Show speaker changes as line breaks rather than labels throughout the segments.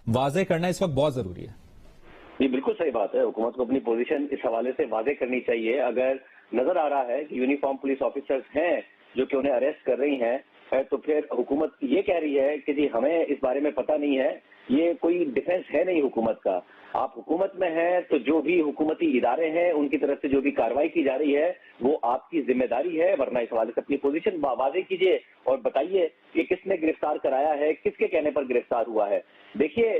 واضح کرنا اس وقت بہت ضروری ہے.
جی بالکل صحیح بات ہے. حکومت کو اپنی پوزیشن اس حوالے سے واضح کرنی چاہیے. اگر نظر آ رہا ہے کہ یونیفارم پولیس آفیسرز ہیں جو کہ انہیں اریسٹ کر رہی ہیں تو پھر حکومت یہ کہہ رہی ہے کہ جی ہمیں اس بارے میں پتہ نہیں ہے. یہ کوئی ڈیفنس ہے نہیں حکومت کا. آپ حکومت میں ہیں تو جو بھی حکومتی ادارے ہیں ان کی طرف سے جو بھی کارروائی کی جا رہی ہے وہ آپ کی ذمہ داری ہے. ورنہ اس حوالے سے اپنی پوزیشن واضح کیجیے اور بتائیے کہ کس نے گرفتار کرایا ہے, کس کے کہنے پر گرفتار ہوا ہے. دیکھیے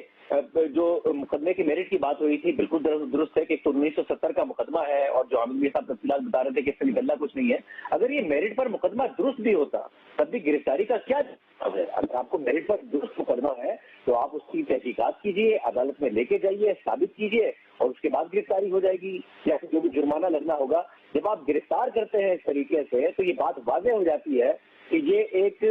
جو مقدمے کی میرٹ کی بات ہوئی تھی بالکل درست ہے کہ 1970 کا مقدمہ ہے اور جو عامر میاں صاحب تفصیلات بتا رہے تھے کہ اس سے نکلنا کچھ نہیں ہے. اگر یہ میرٹ پر مقدمہ درست بھی ہوتا تب بھی گرفتاری کا کیا جواب ہے؟ اگر آپ کو میرٹ پر درست مقدمہ ہے تو آپ اس کی تحقیقات کیجیے, عدالت میں لے کے جائیے, ثابت کیجیے اور اس کے بعد گرفتاری ہو جائے گی یا پھر جو بھی جرمانہ لگنا ہوگا. جب آپ گرفتار کرتے ہیں اس طریقے سے تو یہ بات واضح ہو جاتی ہے کہ یہ ایک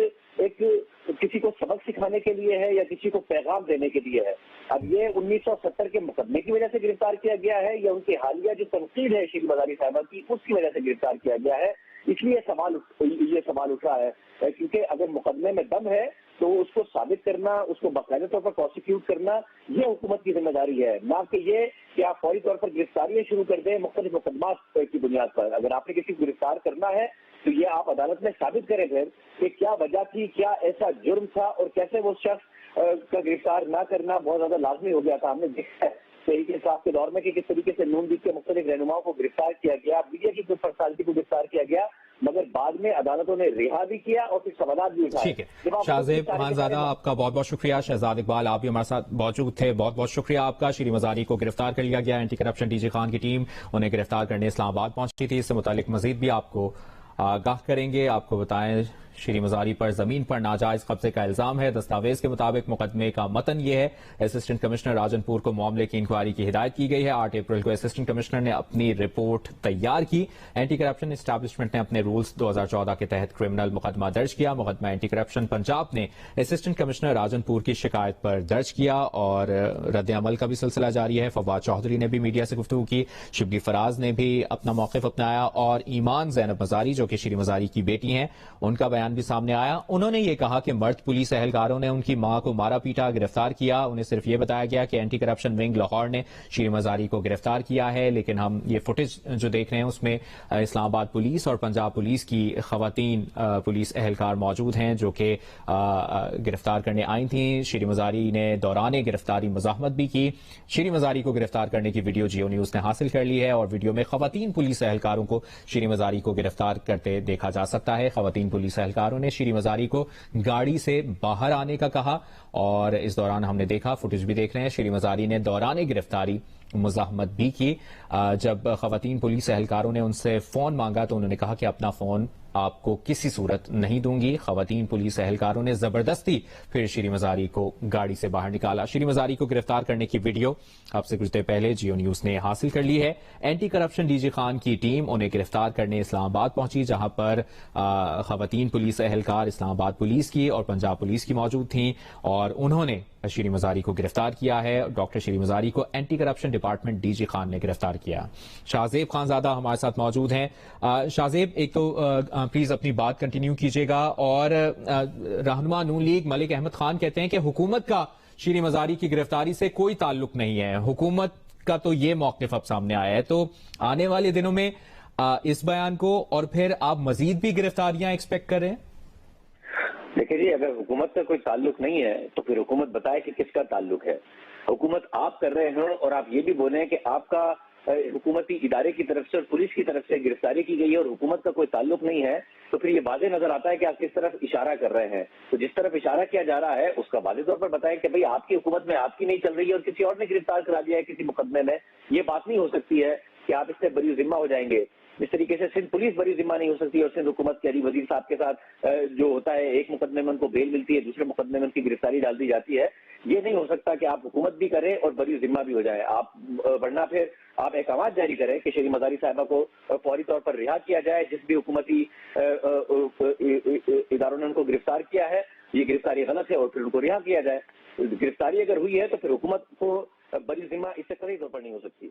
کسی کو سبق سکھانے کے لیے ہے یا کسی کو پیغام دینے کے لیے ہے. اب یہ 1970 کے مقدمے کی وجہ سے گرفتار کیا گیا ہے یا ان کی حالیہ جو تنقید ہے شیری مزاری صاحبہ کی اس کی وجہ سے گرفتار کیا گیا ہے؟ اس لیے یہ سوال اٹھ رہا ہے کیونکہ اگر مقدمے میں دم ہے تو اس کو ثابت کرنا, اس کو باقاعدہ طور پر پروسیکیوٹ کرنا یہ حکومت کی ذمہ داری ہے, نہ کہ یہ کہ آپ فوری طور پر گرفتاریاں شروع کر دیں مختلف مقدمات کی بنیاد پر. اگر آپ نے کسی کو گرفتار کرنا ہے تو یہ آپ عدالت میں ثابت کریں پھر کہ کیا وجہ تھی, کیا ایسا جرم تھا اور کیسے وہ شخص کا گرفتار نہ کرنا بہت زیادہ لازمی ہو گیا تھا. ہم نے دیکھا ہے تحریک انصاف کے دور میں کہ کس طریقے سے نون لیگ کے مختلف رہنماؤں کو گرفتار کیا گیا, میڈیا کی کچھ پرسنالٹی کو گرفتار کیا گیا, مگر بعد میں عدالتوں نے رہا بھی کیا اور پھر سوالات بھی اٹھائے.
ٹھیک ہے, شاہزیب خانزادہ آپ کا بہت بہت شکریہ. شہزاد اقبال آپ بھی ہمارے ساتھ موجود تھے, بہت بہت شکریہ آپ کا. شیری مزاری کو گرفتار کر لیا گیا. Anti corruption D G Khan کی ٹیم انہیں گرفتار کرنے اسلام آباد پہنچی تھی. اس سے متعلق مزید بھی آپ کو آگاہ کریں گے. آپ کو بتائیں شیری مزاری پر زمین پر ناجائز قبضے کا الزام ہے. دستاویز کے مطابق مقدمے کا متن یہ ہے. اسسٹنٹ کمشنر راجن پور کو معاملے کی انکوائری کی ہدایت کی گئی ہے. 8 اپریل کو اسسٹنٹ کمشنر نے اپنی رپورٹ تیار کی. اینٹی کرپشن اسٹیبلشمنٹ نے اپنے رولز 2014 کے تحت کرمنل مقدمہ درج کیا. مقدمہ اینٹی کرپشن پنجاب نے اسسٹنٹ کمشنر راجن پور کی شکایت پر درج کیا اور رد عمل کا بھی سلسلہ جاری ہے. فواد چودھری نے بھی میڈیا سے گفتگو کی. شبلی فراز نے بھی اپنا موقف اپنایا اور ایمان زینب مزاری جو کہ شیری مزاری کی بیٹی ہیں ان کا بیان بھی سامنے آیا. انہوں نے یہ کہا کہ مرد پولیس اہلکاروں نے ان کی ماں کو مارا پیٹا, گرفتار کیا. انہیں صرف یہ بتایا گیا کہ اینٹی کرپشن ونگ لاہور نے شیری مزاری کو گرفتار کیا ہے, لیکن ہم یہ فوٹیج جو دیکھ رہے ہیں اس میں اسلام آباد پولیس اور پنجاب پولیس کی خواتین پولیس اہلکار موجود ہیں جو کہ گرفتار کرنے آئی تھیں. شیری مزاری نے دوران گرفتاری مزاحمت بھی کی. شیری مزاری کو گرفتار کرنے کی ویڈیو جیو نیوز نے حاصل کر لی ہے اور ویڈیو میں خواتین پولیس اہلکاروں کو شیری مزاری کو گرفتار کرتے دیکھا جا سکتا ہے. خواتین پولیس اہلکاروں نے شیری مزاری کو گاڑی سے باہر آنے کا کہا اور اس دوران ہم نے دیکھا, فوٹیج بھی دیکھ رہے ہیں, شیری مزاری نے دوران گرفتاری مزاحمت بھی کی. جب خواتین پولیس اہلکاروں نے ان سے فون مانگا تو انہوں نے کہا کہ اپنا فون آپ کو کسی صورت نہیں دوں گی. خواتین پولیس اہلکاروں نے زبردستی پھر شیری مزاری کو گاڑی سے باہر نکالا. شیری مزاری کو گرفتار کرنے کی ویڈیو اب سے کچھ دیر پہلے جیو نیوز نے حاصل کر لی ہے. Anti corruption D G Khan کی ٹیم انہیں گرفتار کرنے اسلام آباد پہنچی جہاں پر خواتین پولیس اہلکار اسلام آباد پولیس کی اور پنجاب پولیس کی موجود تھیں اور انہوں نے شیری مزاری کو گرفتار کیا ہے. ڈاکٹر شیری مزاری کو anti corruption department D G Khan نے گرفتار کیا. شاہزیب خانزادہ ہمارے ساتھ موجود ہیں. شاہزیب, ایک تو پلیز اپنی بات کنٹینیو کیجیے گا. اور رہنما نون لیگ ملک احمد خان کہتے ہیں کہ حکومت کا شیری مزاری کی گرفتاری سے کوئی تعلق نہیں ہے. حکومت کا تو یہ موقف اب سامنے آیا ہے, تو آنے والے دنوں میں اس بیان کو اور پھر آپ مزید بھی گرفتاریاں ایکسپیکٹ کر رہے ہیں؟
دیکھیں جی, اگر حکومت کا کوئی تعلق نہیں ہے تو پھر حکومت بتائے کہ کس کا تعلق ہے. حکومت آپ کر رہے ہیں اور آپ یہ بھی بولیں کہ آپ کا حکومتی ادارے کی طرف سے اور پولیس کی طرف سے گرفتاری کی گئی ہے اور حکومت کا کوئی تعلق نہیں ہے, تو پھر یہ واضح نظر آتا ہے کہ آپ کس طرف اشارہ کر رہے ہیں. تو جس طرف اشارہ کیا جا رہا ہے اس کا واضح طور پر بتائیں کہ بھئی آپ کی حکومت میں آپ کی نہیں چل رہی ہے اور کسی اور نے گرفتار کرا دیا ہے کسی مقدمے میں. یہ بات نہیں ہو سکتی ہے کہ آپ اس سے بری ذمہ ہو جائیں گے. اس طریقے سے سندھ پولیس بری ذمہ نہیں ہو سکتی اور سندھ حکومت کے علی وزیر صاحب کے ساتھ جو ہوتا ہے ایک مقدمے میں ان کو بیل ملتی ہے, دوسرے مقدمے میں ان کی گرفتاری ڈال دی جاتی ہے. یہ نہیں ہو سکتا کہ آپ حکومت بھی کریں اور بری ذمہ بھی ہو جائے آپ, ورنہ پھر آپ احکامات جاری کریں کہ شیری مزاری صاحبہ کو فوری طور پر رہا کیا جائے. جس بھی حکومتی اداروں نے ان کو گرفتار کیا ہے یہ گرفتاری غلط ہے اور پھر ان کو رہا کیا جائے. گرفتاری اگر ہوئی ہے تو پھر حکومت کو بری ذمہ اس سے قطعی طور پر نہیں ہو سکتی.